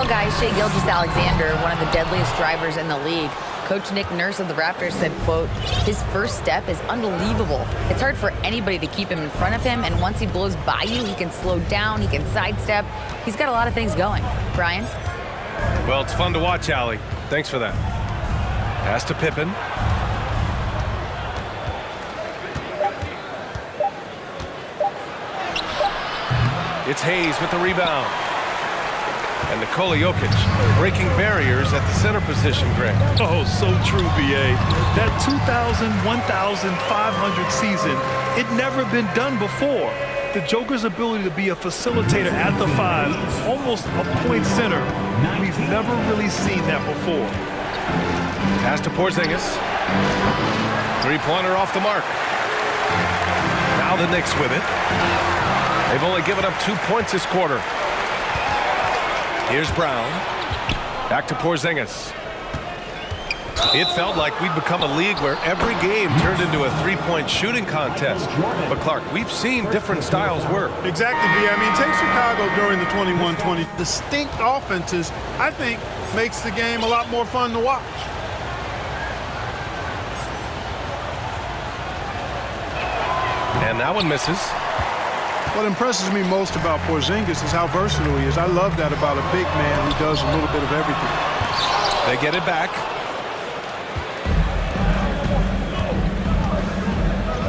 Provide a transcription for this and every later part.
Well, guys, Shai Gilgeous-Alexander, one of the deadliest drivers in the league. Coach Nick Nurse of the Raptors said, quote, his first step is unbelievable. It's hard for anybody to keep him in front of him, and once he blows by you, he can slow down, he can sidestep. He's got a lot of things going. Brian? Well, it's fun to watch, Allie. Thanks for that. Pass to Pippen. It's Hayes with the rebound. And Nikola Jokic breaking barriers at the center position, Greg. Oh, so true, B.A. That 2,000, 1,500 season, it never been done before. The Joker's ability to be a facilitator at the 5, almost a point center, we've never really seen that before. Pass to Porzingis. Three-pointer off the mark. Now the Knicks with it. They've only given up 2 points this quarter. Here's Brown. Back to Porzingis. It felt like we'd become a league where every game turned into a three-point shooting contest. But, Clark, we've seen different styles work. Exactly, B. I mean, take Chicago during the 21-20. Distinct offenses, I think, makes the game a lot more fun to watch. And that one misses. What impresses me most about Porzingis is how versatile he is. I love that about a big man who does a little bit of everything. They get it back.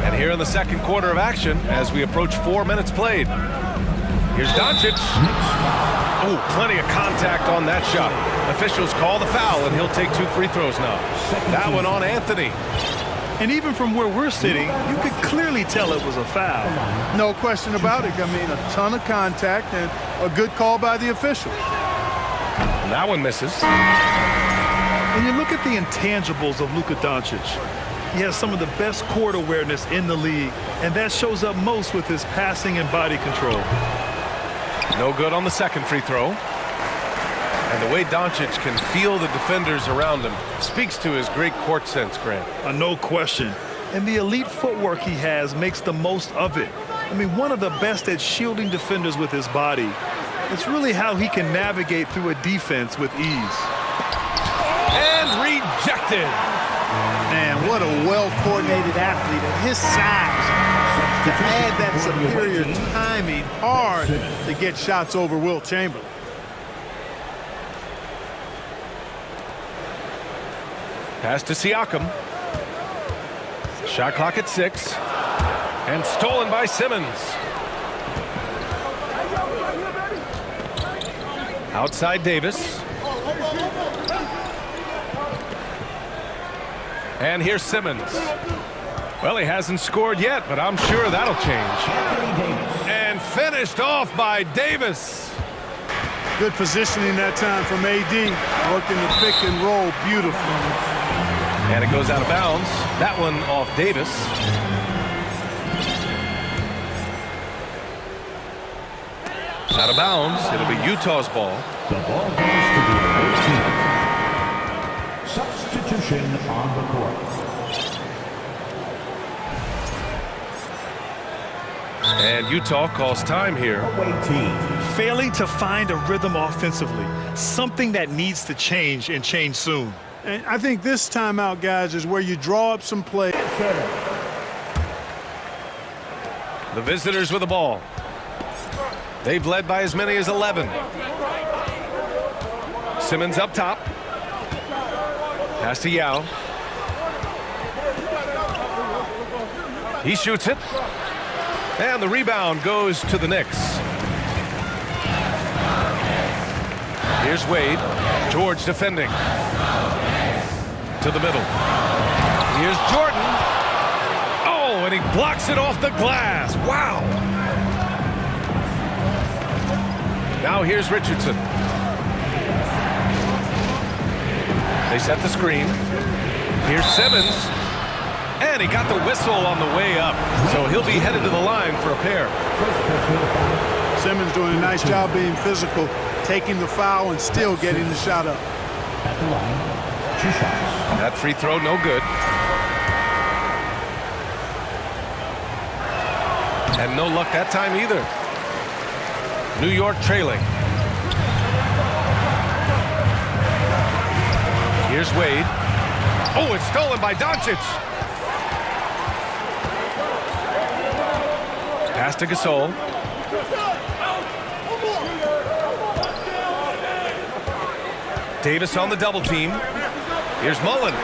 And here in the second quarter of action, as we approach 4 minutes played. Here's Doncic. Oh, plenty of contact on that shot. Officials call the foul, and he'll take 2 free throws now. That one on Anthony. And even from where we're sitting, you could clearly tell it was a foul. No question about it. I mean, a ton of contact and a good call by the officials. And that one misses. When you look at the intangibles of Luka Doncic, he has some of the best court awareness in the league, and that shows up most with his passing and body control. No good on the second free throw. And the way Doncic can feel the defenders around him speaks to his great court sense, Grant. No question. And the elite footwork he has makes the most of it. I mean, one of the best at shielding defenders with his body. It's really how he can navigate through a defense with ease. And rejected. Man, what a well-coordinated athlete at his size. To add that superior timing, hard to get shots over Wilt Chamberlain. Pass to Siakam. Shot clock at 6. And stolen by Simmons. Outside Davis. And here's Simmons. Well, he hasn't scored yet, but I'm sure that'll change. And finished off by Davis. Good positioning that time from AD. Working the pick and roll beautifully. And it goes out of bounds. That one off Davis. Out of bounds. It'll be Utah's ball. The ball goes to the away team. Substitution on the court. And Utah calls time here. Failing to find a rhythm offensively. Something that needs to change and change soon. And I think this timeout, guys, is where you draw up some play. The visitors with the ball. They've led by as many as 11. Simmons up top. Pass to Yao. He shoots it. And the rebound goes to the Knicks. Here's Wade. George defending. To the middle. Here's Jordan. Oh, and he blocks it off the glass. Wow. Now here's Richardson. They set the screen. Here's Simmons. And he got the whistle on the way up. So he'll be headed to the line for a pair. Simmons doing a nice job being physical, taking the foul and still getting the shot up. At the line. 2 shots. That free throw, no good. And no luck that time either. New York trailing. Here's Wade. Oh, it's stolen by Doncic. Pass to Gasol. Davis on the double team. Here's Mullen.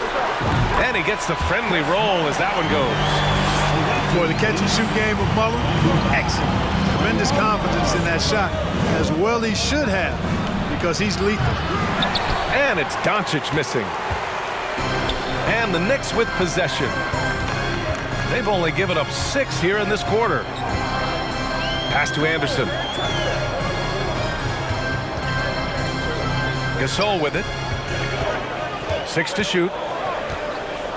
And he gets the friendly roll as that one goes. Boy, the catch-and-shoot game of Mullen, excellent. Tremendous confidence in that shot, as well he should have, because he's lethal. And it's Doncic missing. And the Knicks with possession. They've only given up 6 here in this quarter. Pass to Anderson. Gasol with it. 6 to shoot.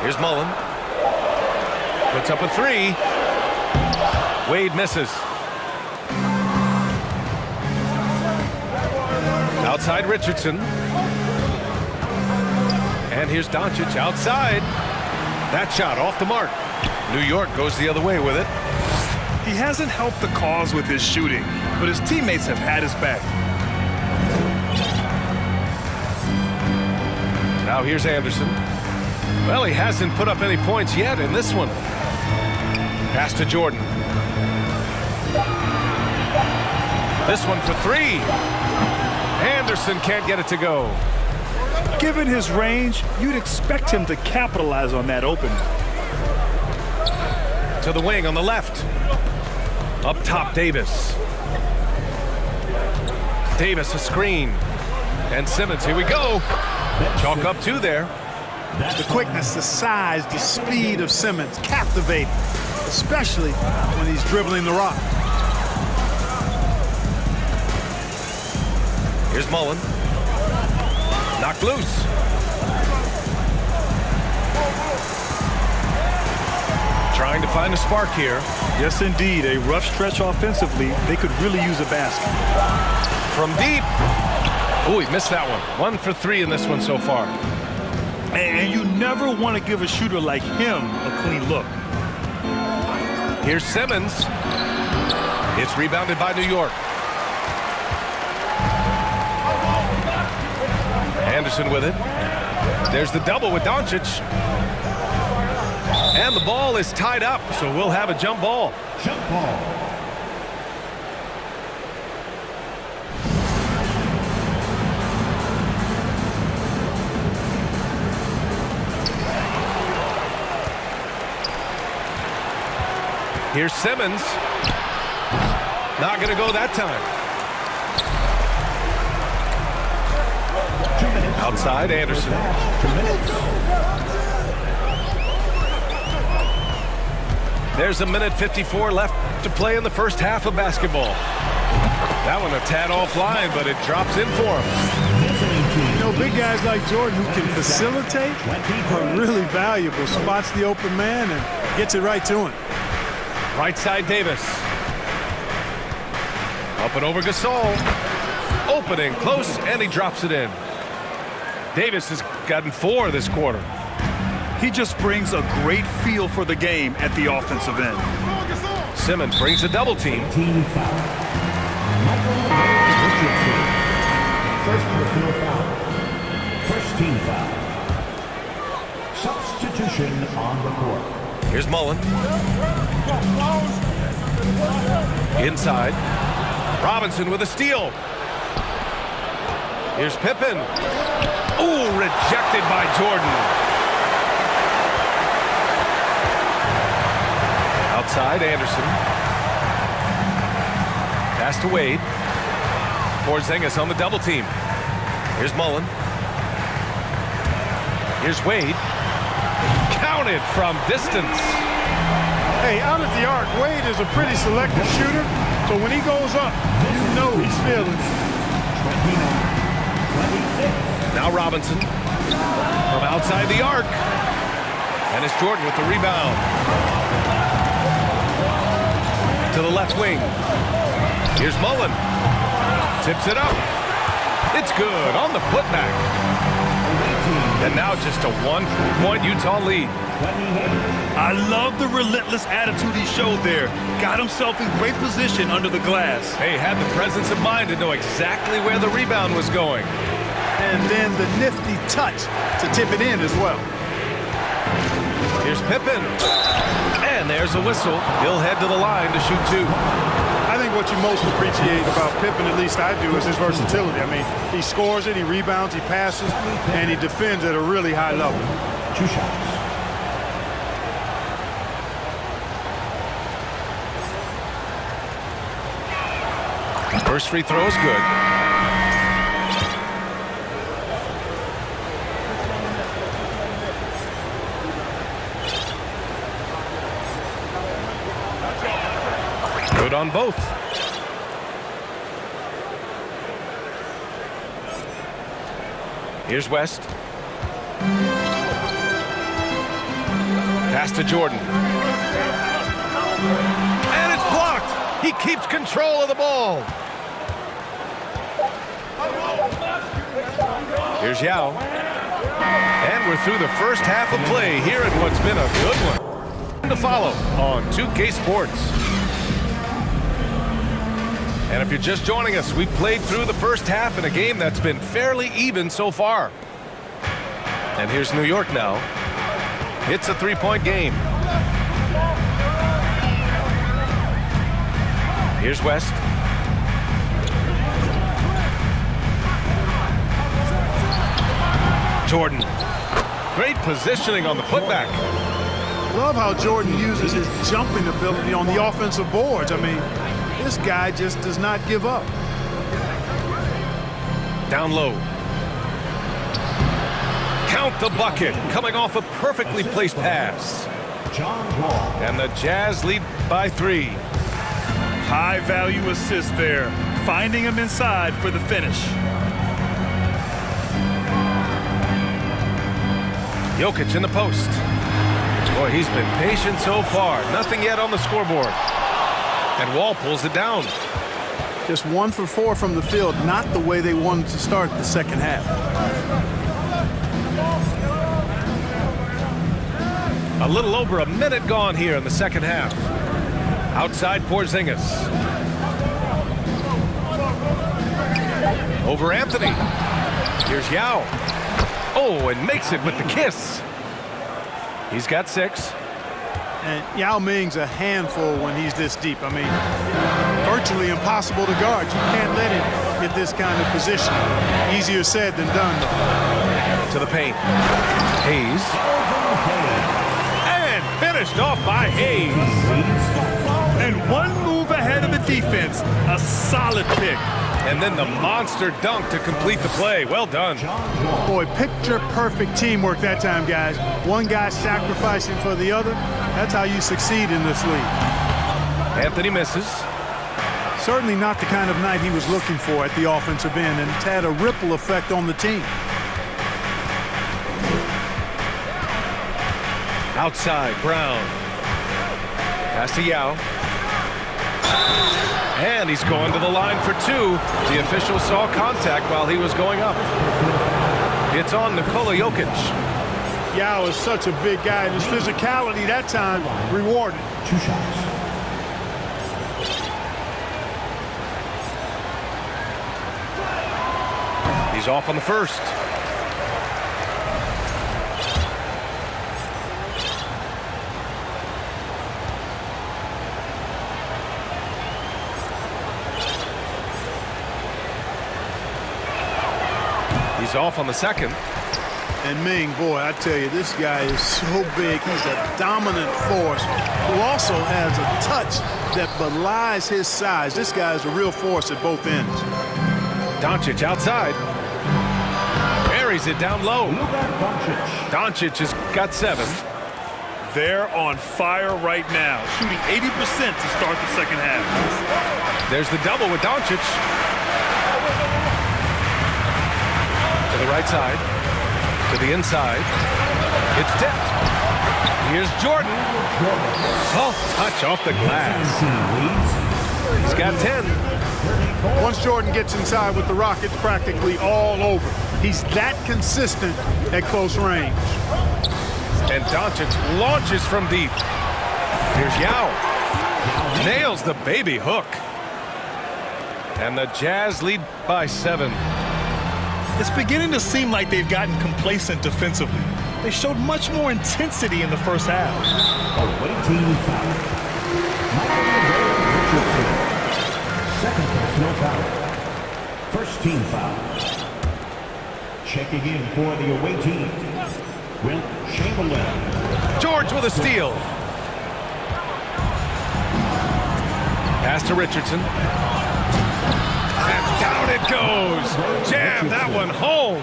Here's Mullen. Puts up a 3. Wade misses. Outside Richardson. And here's Doncic outside. That shot off the mark. New York goes the other way with it. He hasn't helped the cause with his shooting, but his teammates have had his back. Now here's Anderson. Well, he hasn't put up any points yet in this one. Pass to Jordan. This one for 3. Anderson can't get it to go. Given his range, you'd expect him to capitalize on that opening. To the wing on the left. Up top, Davis. Davis a screen. And Simmons, here we go. Chalk up 2 there. The quickness, the size, the speed of Simmons, captivating, especially when he's dribbling the rock. Here's Mullen. Knocked loose. Trying to find a spark here. Yes, indeed. A rough stretch offensively. They could really use a basket. From deep. Oh, he missed that one. 1 for 3 in this one so far. And you never want to give a shooter like him a clean look. Here's Simmons. It's rebounded by New York. Anderson with it. There's the double with Doncic. And the ball is tied up, so we'll have a jump ball. Jump ball. Here's Simmons. Not going to go that time. Outside, Anderson. There's a minute 54 left to play in the first half of basketball. That one a tad offline, but it drops in for him. You know, big guys like Jordan who can facilitate are really valuable. Spots the open man and gets it right to him. Right side, Davis. Up and over Gasol. Opening, close, and he drops it in. Davis has gotten 4 this quarter. He just brings a great feel for the game at the offensive end. Simmons brings a double team. Team foul. Michael Richardson. First personal foul. First team foul. Substitution on the court. Here's Mullen. Inside. Robinson with a steal. Here's Pippen. Ooh, rejected by Jordan. Outside, Anderson. Pass to Wade. Porzingis on the double team. Here's Mullen. Here's Wade. Counted from distance. Hey, out at the arc, Wade is a pretty selective shooter, so when he goes up, you know he's feeling it. Now Robinson from outside the arc. And it's Jordan with the rebound. To the left wing. Here's Mullen. Tips it up. It's good on the putback. And now just a 1-point Utah lead. I love the relentless attitude he showed there. Got himself in great position under the glass. Hey, had the presence of mind to know exactly where the rebound was going. and then the nifty touch to tip it in as well. Here's Pippen. And there's a whistle. He'll head to the line to shoot 2. I think what you most appreciate about Pippen, at least I do, is his versatility. I mean, he scores it, he rebounds, he passes, and he defends at a really high level. 2 shots. First free throw is good. Good on both. Here's West. Pass to Jordan. And it's blocked. He keeps control of the ball. Here's Yao. And we're through the first half of play here in what's been a good one. To follow on 2K Sports. And if you're just joining us, we played through the first half in a game that's been fairly even so far. And here's New York now. It's a 3-point game. Here's West. Jordan. Great positioning on the putback. Love how Jordan uses his jumping ability on the offensive boards. I mean, this guy just does not give up. Down low. Count the bucket. Coming off a perfectly placed pass. And the Jazz lead by 3. High value assist there. Finding him inside for the finish. Jokic in the post. Boy, he's been patient so far. Nothing yet on the scoreboard. And Wall pulls it down. Just 1 for 4 from the field, not the way they wanted to start the second half. A little over a minute gone here in the second half. Outside Porzingis. Over Anthony. Here's Yao. Oh, and makes it with the kiss. He's got 6. And Yao Ming's a handful when he's this deep. I mean, virtually impossible to guard. You can't let him get this kind of position. Easier said than done, though. To the paint. Hayes. And finished off by Hayes. And 1 move ahead of the defense. A solid pick. And then the monster dunk to complete the play. Well done. Boy, picture-perfect teamwork that time, guys. One guy sacrificing for the other. That's how you succeed in this league. Anthony misses. Certainly not the kind of night he was looking for at the offensive end, and it's had a ripple effect on the team. Outside, Brown. Pass to Yao. And he's going to the line for 2. The official saw contact while he was going up. It's on Nikola Jokic. Yao is such a big guy, and his physicality that time rewarded. 2 shots. He's off on the first. He's off on the second. And Ming, boy, I tell you, this guy is so big. He's a dominant force who also has a touch that belies his size. This guy is a real force at both ends. Doncic outside. Buries it down low. Doncic has got 7. They're on fire right now, shooting 80% to start the second half. There's the double with Doncic. To the right side. To the inside. It's tipped. Here's Jordan. Soft touch off the glass. He's got 10. Once Jordan gets inside with the Rockets, practically all over. He's that consistent at close range. And Doncic launches from deep. Here's Yao. Nails the baby hook. And the Jazz lead by 7. It's beginning to seem like they've gotten complacent defensively. They showed much more intensity in the first half. Awaiting foul. Richardson. Second personal foul. First team foul. Checking in for the away team, Wilt Chamberlain. George with a steal. Pass to Richardson. And down it goes. Jam that one home.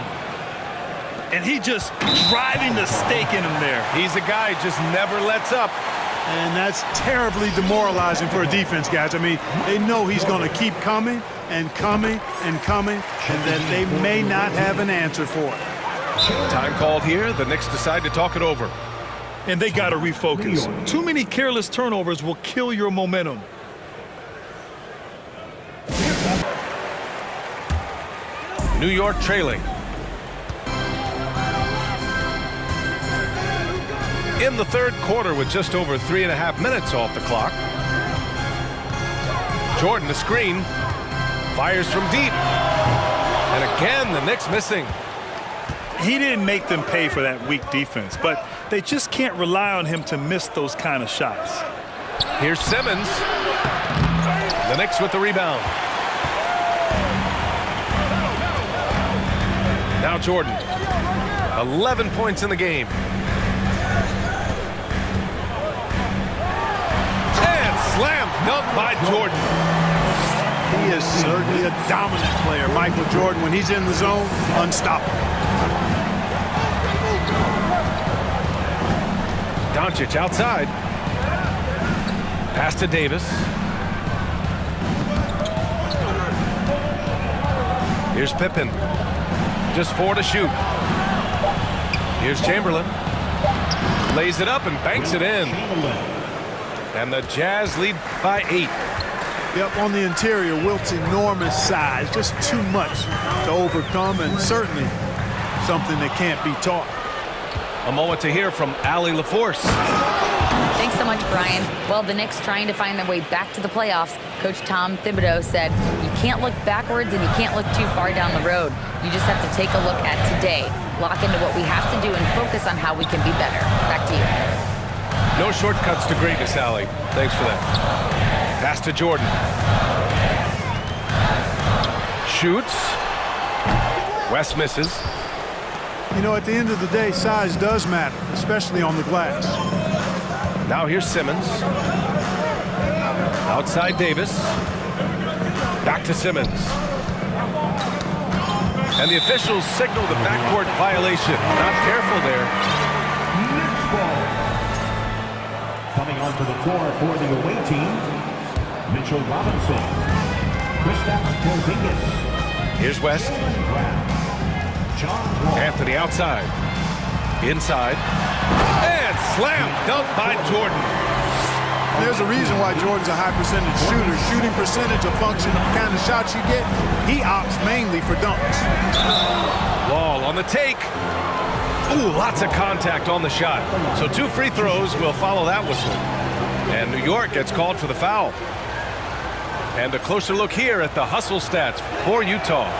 And he just driving the stake in him there. He's a guy who just never lets up. And that's terribly demoralizing for a defense, guys. I mean, they know he's going to keep coming and coming and coming, and that they may not have an answer for it. Time called here. The Knicks decide to talk it over. And they got to refocus. Too many careless turnovers will kill your momentum. New York trailing. In the third quarter with just over 3.5 minutes off the clock. Jordan, the screen, fires from deep. And again, the Knicks missing. He didn't make them pay for that weak defense, but they just can't rely on him to miss those kind of shots. Here's Simmons. The Knicks with the rebound. Now Jordan. 11 points in the game. Slam dunk by Jordan. He is certainly a dominant player. Michael Jordan, when he's in the zone, unstoppable. Doncic outside. Pass to Davis. Here's Pippen. Just 4 to shoot. Here's Chamberlain. Lays it up and banks it in. And the Jazz lead by 8. Yep, on the interior, Wilt's enormous size, just too much to overcome, and certainly something that can't be taught. A moment to hear from Allie LaForce. Thanks so much, Brian. Well, the Knicks trying to find their way back to the playoffs. Coach Tom Thibodeau said, you can't look backwards and you can't look too far down the road. You just have to take a look at today, lock into what we have to do, and focus on how we can be better. Back to you. No shortcuts to greatness, Allie. Thanks for that. Pass to Jordan. Shoots. West misses. You know, at the end of the day, size does matter, especially on the glass. Now here's Simmons. Outside Davis. Back to Simmons. And the officials signal the backcourt violation. Not careful there. Coming onto the floor for the away team, Mitchell Robinson. Kristaps Porzingis. Here's West. John Wall. Anthony outside. Inside. And slam dunk by Jordan. There's a reason why Jordan's a high percentage shooter. Shooting percentage, a function of the kind of shots you get. He opts mainly for dunks. Wall on the take. Ooh, lots of contact on the shot. So 2 free throws will follow that whistle. And New York gets called for the foul. And a closer look here at the hustle stats for Utah.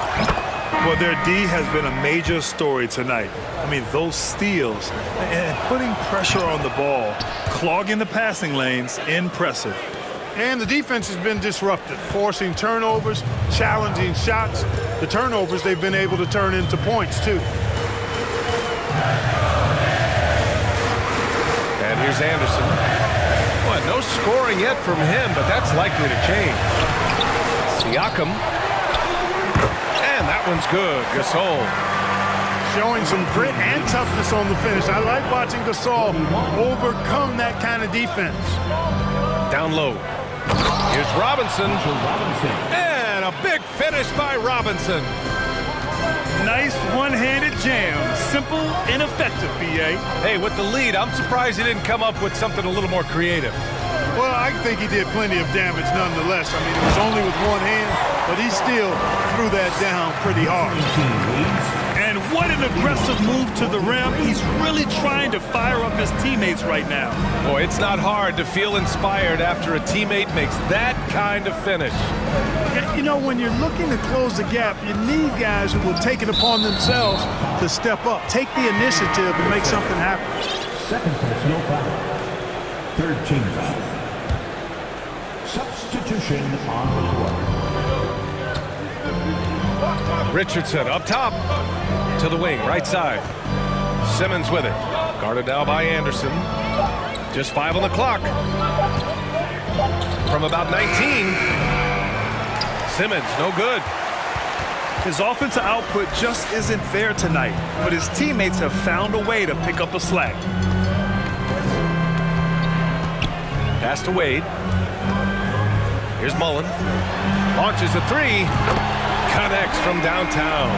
Well, their D has been a major story tonight. I mean, those steals and putting pressure on the ball, clogging the passing lanes, impressive. And the defense has been disruptive, forcing turnovers, challenging shots. The turnovers they've been able to turn into points, too. And here's Anderson. Well, no scoring yet from him, but that's likely to change. Siakam. And that one's good. Gasol. Showing some grit and toughness on the finish. I like watching Gasol overcome that kind of defense. Down low. Here's Robinson. And a big finish by Robinson. Nice one-handed jam. Simple and effective, B.A. Hey, with the lead, I'm surprised he didn't come up with something a little more creative. Well, I think he did plenty of damage nonetheless. I mean, it was only with one hand, but he still threw that down pretty hard. And what an aggressive move to the rim. He's really trying to fire up his teammates right now. Boy, it's not hard to feel inspired after a teammate makes that kind of finish. You know, when you're looking to close the gap, you need guys who will take it upon themselves to step up, take the initiative, and make something happen. Second personal foul. Third team foul. Substitution on the court. Richardson up top to the wing, right side. Simmons with it. Guarded now by Anderson. Just 5 on the clock. From about 19. Simmons, no good. His offensive output just isn't there tonight, but his teammates have found a way to pick up the slack. Pass to Wade. Here's Mullen. Launches a 3. Connects from downtown.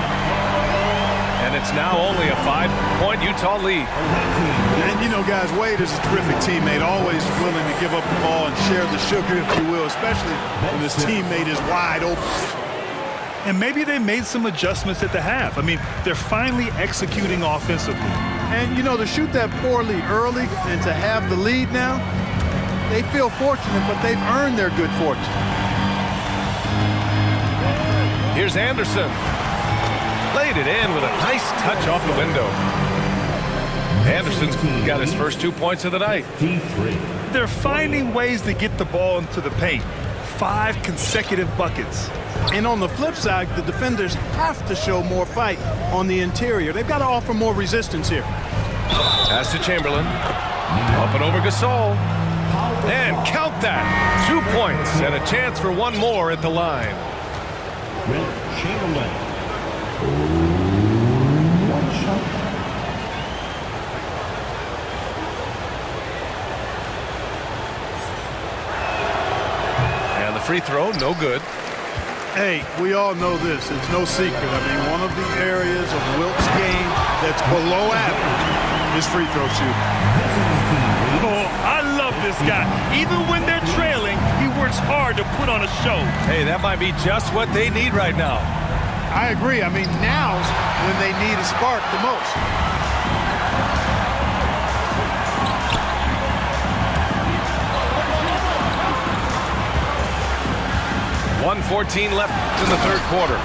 And it's now only a 5-point Utah lead. And you know, guys, Wade is a terrific teammate, always willing to give up the ball and share the sugar, if you will, especially when his teammate is wide open. And maybe they made some adjustments at the half. I mean, they're finally executing offensively. And, you know, to shoot that poorly early and to have the lead now, they feel fortunate, but they've earned their good fortune. Here's Anderson. Laid it in with a nice touch off the window. Anderson's got his first 2 points of the night. They're finding ways to get the ball into the paint. 5 consecutive buckets. And on the flip side, the defenders have to show more fight on the interior. They've got to offer more resistance here. Pass to Chamberlain. Up and over Gasol. And count that. 2 points and a chance for one more at the line. Chamberlain. One shot. And the free throw, no good. Hey, we all know this. It's no secret. I mean, one of the areas of Wilt's game that's below average is free throw shooting. Oh, I love this guy. Even when they're trailing, he works hard to put on a show. Hey, that might be just what they need right now. I agree. I mean, now's when they need a spark the most. .114 left in the third quarter.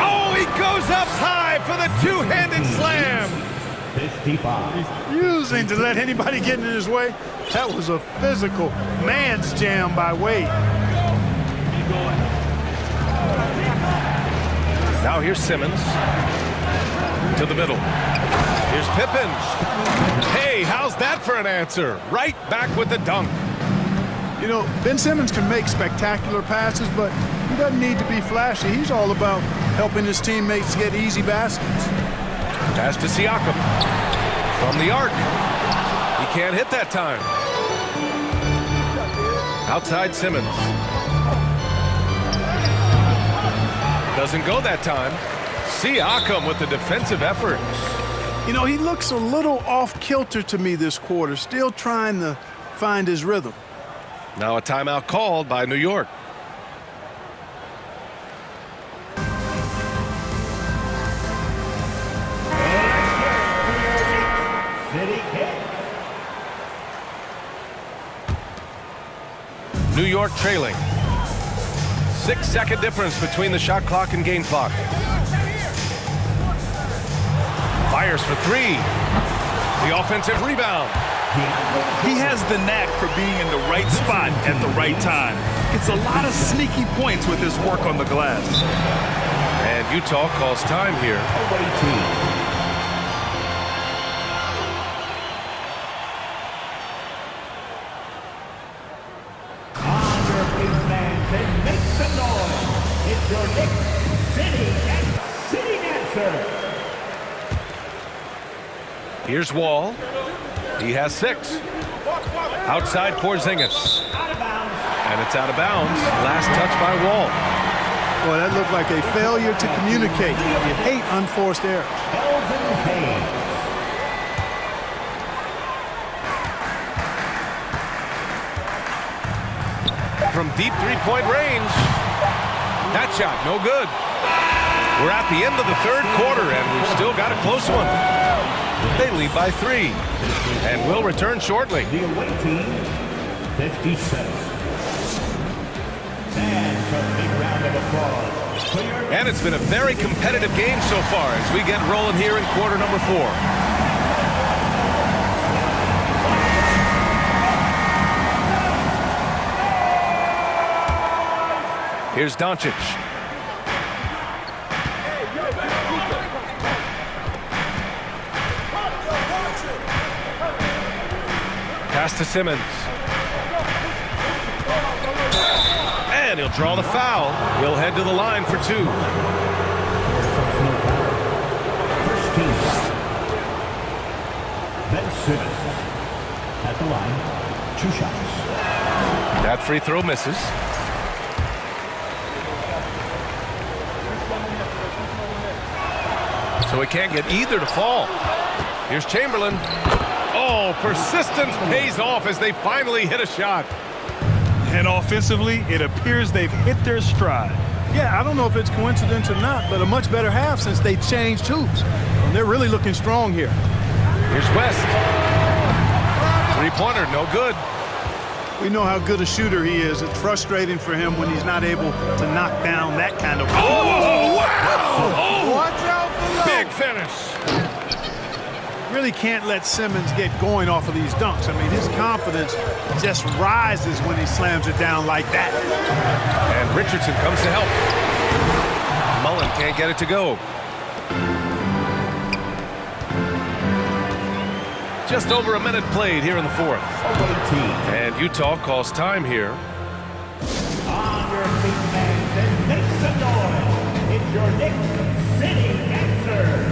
Oh, he goes up high for the two-handed slam. 55. Refusing to let anybody get in his way. That was a physical man's jam by Wade. Now here's Simmons to the middle. Here's Pippen. Hey, how's that for an answer? Right back with the dunk. You know, Ben Simmons can make spectacular passes, but he doesn't need to be flashy. He's all about helping his teammates get easy baskets. Pass to Siakam. From the arc. He can't hit that time. Outside Simmons. Doesn't go that time. Siakam with the defensive effort. You know, he looks a little off-kilter to me this quarter, still trying to find his rhythm. Now a timeout called by New York. New York trailing. 6-second difference between the shot clock and game clock. Fires for 3. The offensive rebound. He has the knack for being in the right spot at the right time. Gets a lot of sneaky points with his work on the glass. And Utah calls time here. Make some noise. It's your Knicks City Dancer. Here's Wall. He has 6. Outside Porzingis. And it's out of bounds. Last touch by Wall. Boy, that looked like a failure to communicate. You hate unforced errors. From deep three-point range. That shot, no good. We're at the end of the third quarter, and we've still got a close one. They lead by 3, and will return shortly. The away team, 57. And a big round of applause for your... And it's been a very competitive game so far as we get rolling here in quarter number 4. Here's Doncic. Pass to Simmons. And he'll draw the foul. He'll head to the line for 2. First team foul. Ben Simmons at the line. 2 shots. That free throw misses. So he can't get either to fall. Here's Chamberlain. Oh, persistence pays off as they finally hit a shot. And offensively, it appears they've hit their stride. Yeah, I don't know if it's coincidence or not, but a much better half since they changed hoops. And they're really looking strong here. Here's West. Three-pointer, no good. We know how good a shooter he is. It's frustrating for him when he's not able to knock down that kind of... Oh, wow! Oh, watch out below. big finish. Really can't let Simmons get going off of these dunks. I mean, his confidence just rises when he slams it down like that. And Richardson comes to help. Mullen can't get it to go. Just over a minute played here in the 4th. And Utah calls time here. On your feet, fans, and make some noise. It's your Knicks City answer.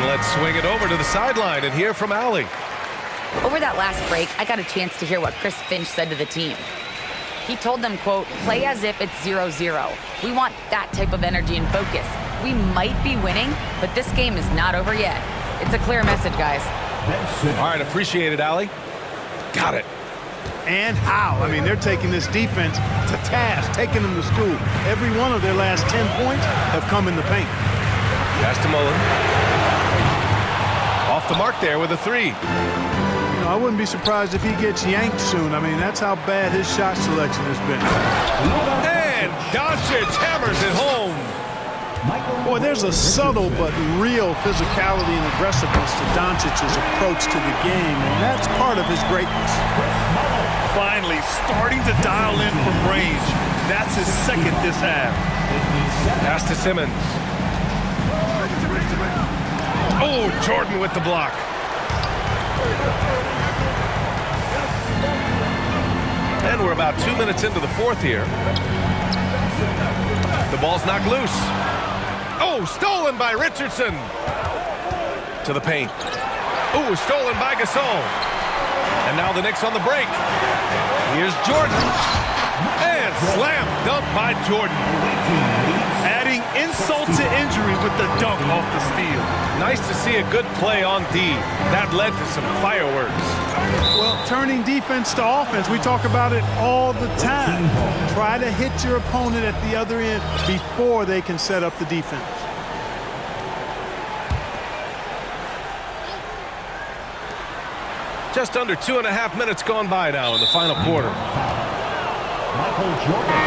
Let's swing it over to the sideline and hear from Allie. Over that last break, I got a chance to hear what Chris Finch said to the team. He told them, quote, play as if it's 0-0. We want that type of energy and focus. We might be winning, but this game is not over yet. It's a clear message, guys. All right, appreciate it, Allie. Got it. And how? I mean, they're taking this defense to task, taking them to school. Every one of their last 10 points have come in the paint. Pass to Mullen. Off the mark there with a 3. You know, I wouldn't be surprised if he gets yanked soon. I mean, that's how bad his shot selection has been. And Doncic hammers it home. Boy, there's a subtle but real physicality and aggressiveness to Doncic's approach to the game, and that's part of his greatness. Finally, starting to dial in from range. That's his second this half. Pass to Simmons. Oh, Jordan with the block. And we're about 2 minutes into the 4th here. The ball's knocked loose. Oh, stolen by Richardson. To the paint. Oh, stolen by Gasol. And now the Knicks on the break. Here's Jordan. And slam dunk by Jordan. Adding insult to injury with the dunk off the steal. Nice to see a good play on D. That led to some fireworks. Well, turning defense to offense, we talk about it all the time. Try to hit your opponent at the other end before they can set up the defense. Just under 2.5 minutes gone by now in the final quarter. Michael Jordan.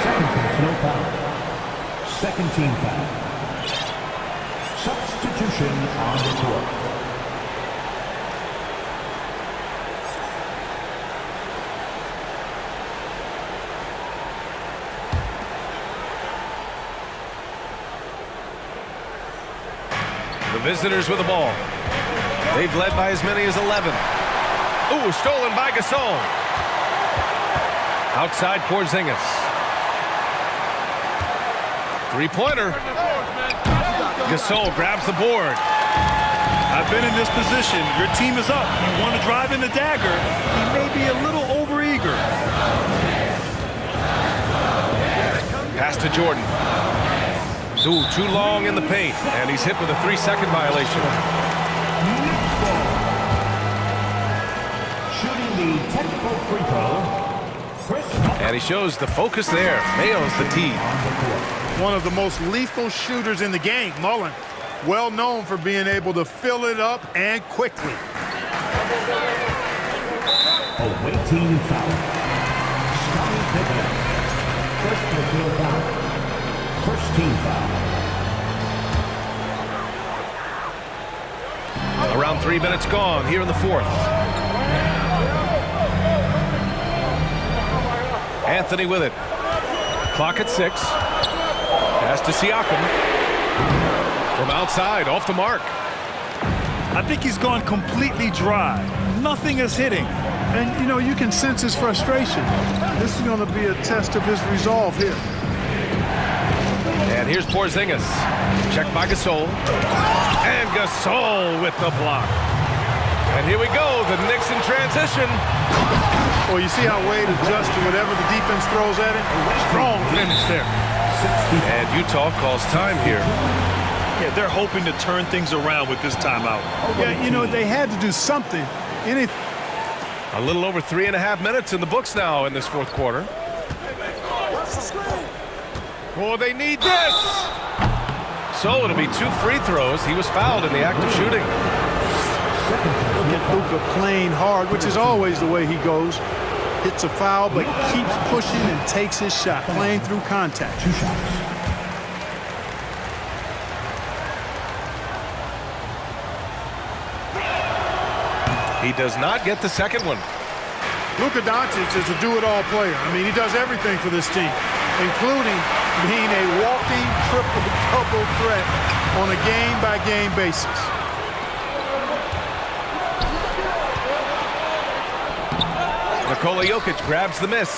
Second personal foul. Second team foul. Substitution on the court. The visitors with the ball. They've led by as many as 11. Ooh, stolen by Gasol. Outside Porzingis. Three-pointer. Gasol grabs the board. I've been in this position. Your team is up. You want to drive in the dagger. He may be a little overeager. Pass to Jordan. Ooh, too long in the paint. And he's hit with a 3-second violation. technical free throw. And he shows the focus there. Nails the tee. One of the most lethal shooters in the game, Mullen. Well known for being able to fill it up and quickly. Away team foul. Scottie Pippen. First personal foul. First team foul. Around 3 minutes gone here in the fourth. Anthony with it. Clock at 6. Pass to Siakam. From outside, off the mark. I think he's gone completely dry. Nothing is hitting. And, you know, you can sense his frustration. This is going to be a test of his resolve here. And here's Porzingis. Checked by Gasol. And Gasol with the block. And here we go, the Knicks in transition. Well, you see how Wade adjusts to whatever the defense throws at him? Strong finish there. And Utah calls time here. Yeah, they're hoping to turn things around with this timeout. Yeah, you know, they had to do something. A little over 3.5 minutes in the books now in this fourth quarter. Oh, they need this! So it'll be 2 free throws. He was fouled in the act of shooting. Luka playing hard, which is always the way he goes. Hits a foul, but keeps pushing and takes his shot, playing through contact. 2 shots. He does not get the second one. Luka Doncic is a do-it-all player. I mean, he does everything for this team, including being a walking triple-double threat on a game-by-game basis. Nikola Jokic grabs the miss.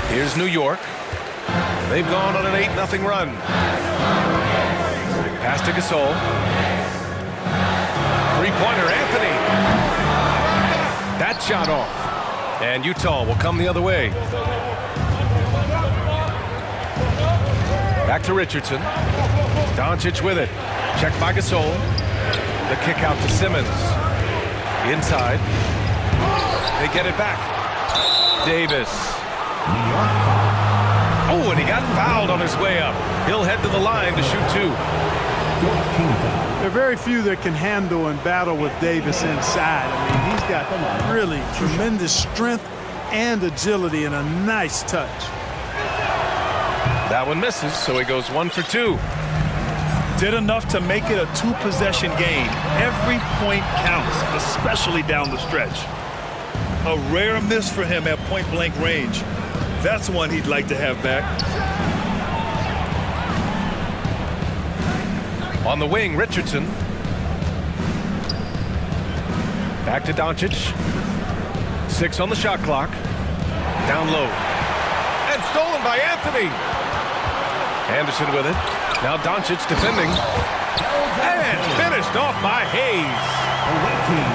Here's New York. They've gone on an 8-0 run. Pass to Gasol. Three-pointer, Anthony. That shot off. And Utah will come the other way. Back to Richardson. Doncic with it. Checked by Gasol. The kick out to Simmons. Inside. They get it back. Davis. Oh, and he got fouled on his way up. He'll head to the line to shoot 2. There are very few that can handle and battle with Davis inside. I mean, he's got really tremendous strength and agility and a nice touch. That one misses, so he goes 1 for 2. Did enough to make it a 2-possession game. Every point counts, especially down the stretch. A rare miss for him at point-blank range. That's one he'd like to have back. On the wing, Richardson. Back to Doncic. 6 on the shot clock. Down low. And stolen by Anthony. Anderson with it. Now Doncic defending. And finished off by Hayes.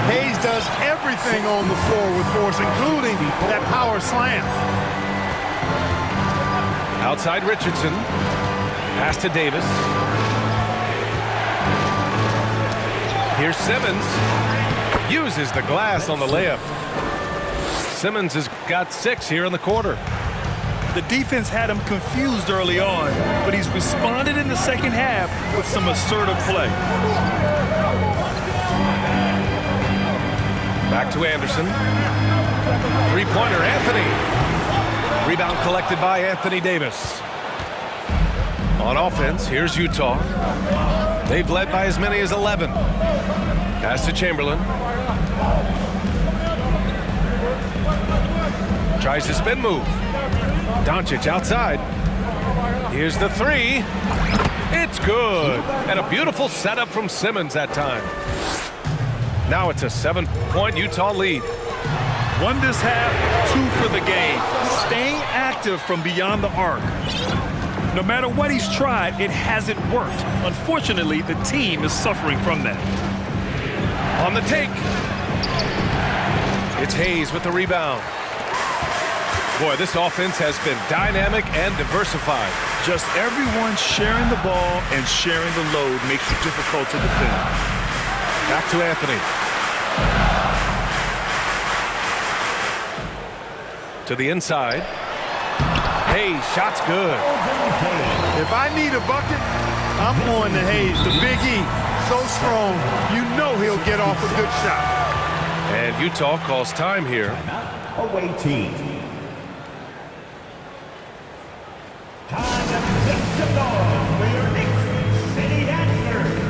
Hayes does everything on the floor with force, including that power slam. Outside Richardson. Pass to Davis. Here's Simmons. Uses the glass on the layup. Simmons has got 6 here in the quarter. The defense had him confused early on, but he's responded in the second half with some assertive play. Back to Anderson. Three-pointer, Anthony. Rebound collected by Anthony Davis. On offense, here's Utah. They've led by as many as 11. Pass to Chamberlain. Tries to spin move. Doncic outside. Here's the 3. It's good. And a beautiful setup from Simmons that time. Now it's a 7-point Utah lead. 1 this half, 2 for the game. Staying active from beyond the arc. No matter what he's tried, it hasn't worked. Unfortunately, the team is suffering from that. On the take. It's Hayes with the rebound. Boy, this offense has been dynamic and diversified. Just everyone sharing the ball and sharing the load makes it difficult to defend. Back to Anthony. To the inside. Hayes, shot's good. If I need a bucket, I'm going to Hayes, the Big E. So strong, you know he'll get off a good shot. And Utah calls time here. Away team. Time to make some noise for your Knicks City Dancers.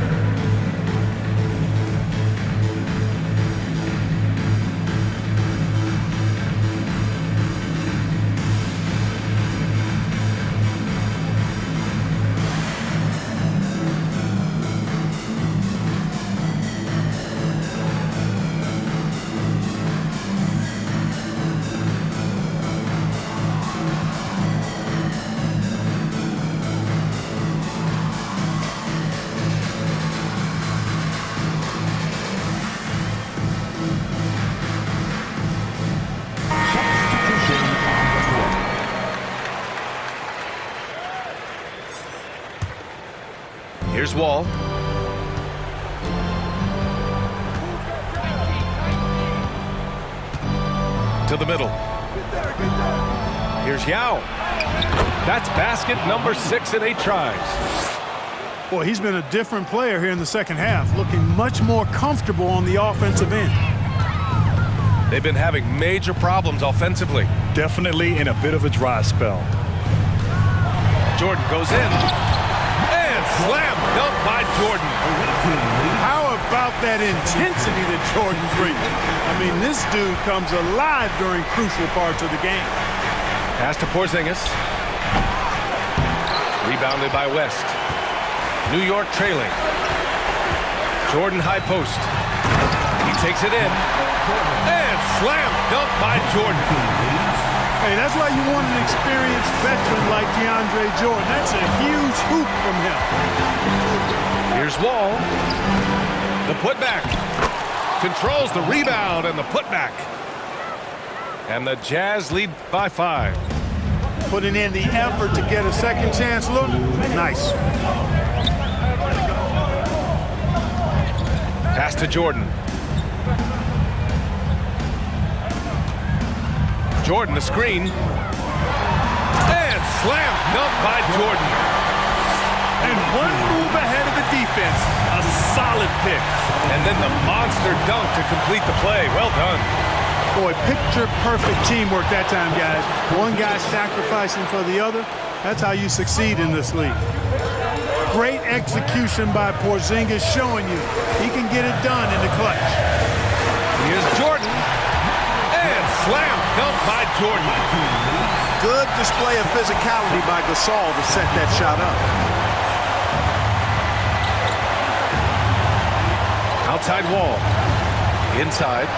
Here's Wall. To the middle. Here's Yao. That's basket number 6 in 8 tries. Boy, he's been a different player here in the second half, looking much more comfortable on the offensive end. They've been having major problems offensively. Definitely in a bit of a dry spell. Jordan goes in. And slam dunk by Jordan. How about that intensity that Jordan brings? I mean, this dude comes alive during crucial parts of the game. Pass to Porzingis. Rebounded by West. New York trailing. Jordan high post. He takes it in. And slam dunk by Jordan. Hey, that's why you want an experienced veteran like DeAndre Jordan. That's a huge hoop from him. Here's Wall. The putback. Controls the rebound and the putback. And the Jazz lead by 5. Putting in the effort to get a second chance look. Nice. Pass to Jordan. Jordan, the screen. And slam dunk by Jordan. And one move ahead of the defense. A solid pick. And then the monster dunk to complete the play. Well done. Boy, picture-perfect teamwork that time, guys. One guy sacrificing for the other. That's how you succeed in this league. Great execution by Porzingis, showing you he can get it done in the clutch. Here's Jordan. And slam dunk by Jordan. Good display of physicality by Gasol to set that shot up. Outside Wall. Inside.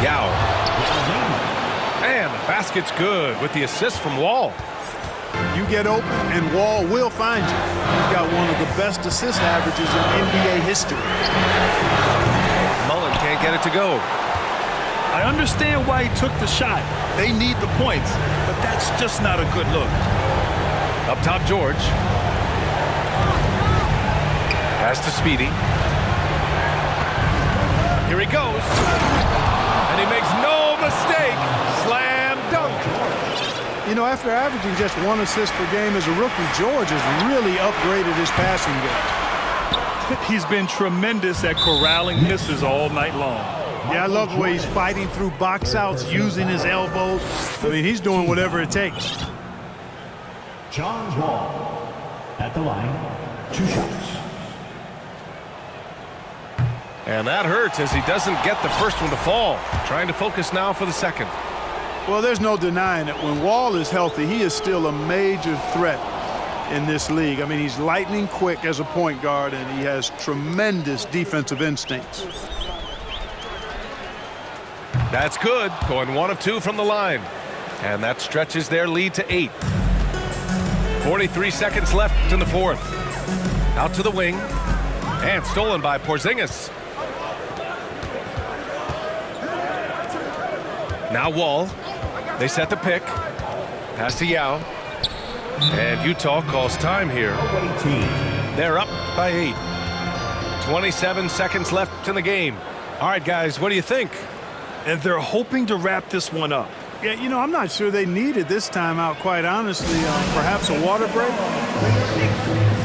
Yao. And the basket's good with the assist from Wall. You get open, and Wall will find you. He's got one of the best assist averages in NBA history. Mullen can't get it to go. I understand why he took the shot. They need the points, but that's just not a good look. Up top, George. Pass to Speedy. Here he goes. And he makes no mistake. Slam dunk. You know, after averaging just 1 assist per game as a rookie, George has really upgraded his passing game. He's been tremendous at corralling misses all night long. Yeah, I love the way he's fighting through box outs, using his elbows. I mean, he's doing whatever it takes. John Wall at the line, 2 shots. And that hurts as he doesn't get the first one to fall. Trying to focus now for the second. Well, there's no denying it. When Wall is healthy, he is still a major threat in this league. I mean, he's lightning quick as a point guard, and he has tremendous defensive instincts. That's good. Going 1 of 2 from the line. And that stretches their lead to 8. 43 seconds left in the fourth. Out to the wing. And stolen by Porzingis. Now Wall. They set the pick. Pass to Yao. And Utah calls time here. They're up by 8. 27 seconds left in the game. All right, guys, what do you think? And they're hoping to wrap this one up. Yeah, you know, I'm not sure they needed this timeout, quite honestly. Perhaps a water break?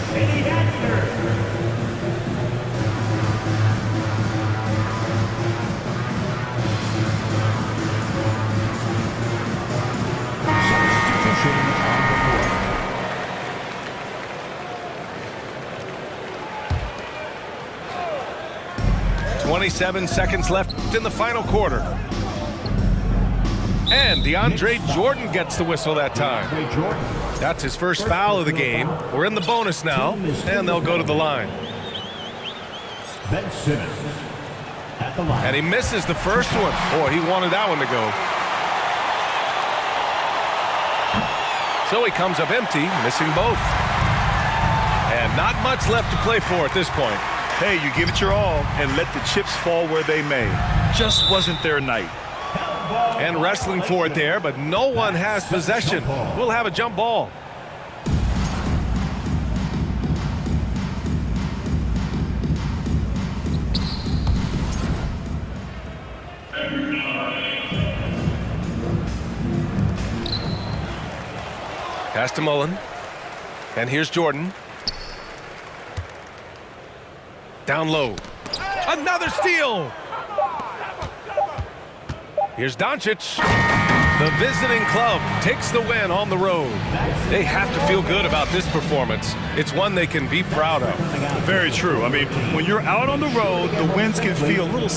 City answer. Substitution on the board. 27 seconds left in the final quarter. And DeAndre Jordan gets the whistle that time. That's his first foul of the game. We're in the bonus now, and they'll go to the line. Ben Simmons at the line. And he misses the first one. Boy, he wanted that one to go. So he comes up empty, missing both. And not much left to play for at this point. Hey, you give it your all and let the chips fall where they may. Just wasn't their night. And wrestling for it there, but no one has possession. We'll have a jump ball. Pass to Mullen. And here's Jordan. Down low. Another steal. Here's Doncic. The visiting club takes the win on the road. They have to feel good about this performance. It's one they can be proud of. Very true. I mean, when you're out on the road, the wins can feel a little...